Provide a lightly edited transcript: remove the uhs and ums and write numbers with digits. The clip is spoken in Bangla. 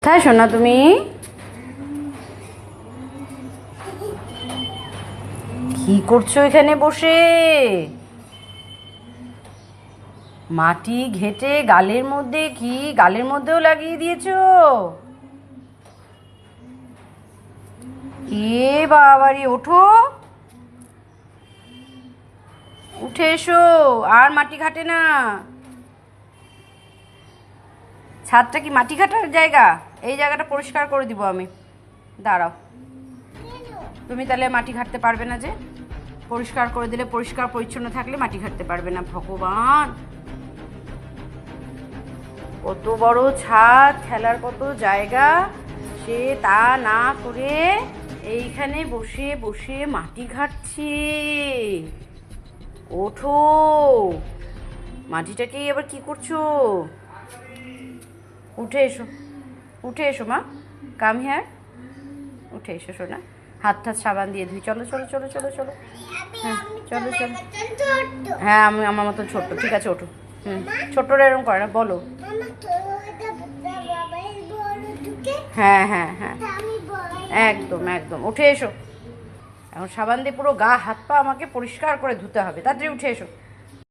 কোথায় শোনা তুমি? কি করছো এখানে বসে? মাটি ঘেটে গালের মধ্যে, কি গালের মধ্যেও লাগিয়ে দিয়েছো? এ বাবারি, ওঠো, উঠে এসো। আর মাটি ঘাটে না। ছাদটা কি মাটি ঘাটার জায়গা? এই জায়গাটা পরিষ্কার করে দিব আমি, দাঁড়াও। তুমি তাহলে মাটি ঘাটতে পারবে না যে? পরিষ্কার করে দিলে, পরিষ্কার পরিচ্ছন্ন থাকলে মাটি ঘাটতে পারবে না। ভগবান, কত বড় ছাদ, খেলার কত জায়গা, সে তা না করে এইখানে বসে বসে মাটি ঘাটছে। ওঠো, মাটিটাকে আবার কি করছো? উঠে এসো, উঠে এসো মা, কাম হিয়ার, উঠে এসো সোনা। হাত টাত সাবান দিয়ে ধুই। চলো চলো চলো চলো চলো। হ্যাঁ চলো চলো। হ্যাঁ আমি আমার মতো ছোট্ট, ঠিক আছে ওঠো। ছোট্টরা এরকম করে না, বলো। হ্যাঁ হ্যাঁ হ্যাঁ, একদম একদম, উঠে এসো। এখন সাবান দিয়ে পুরো গা হাত পা আমাকে পরিষ্কার করে ধুতে হবে। তাড়াতাড়ি উঠে এসো।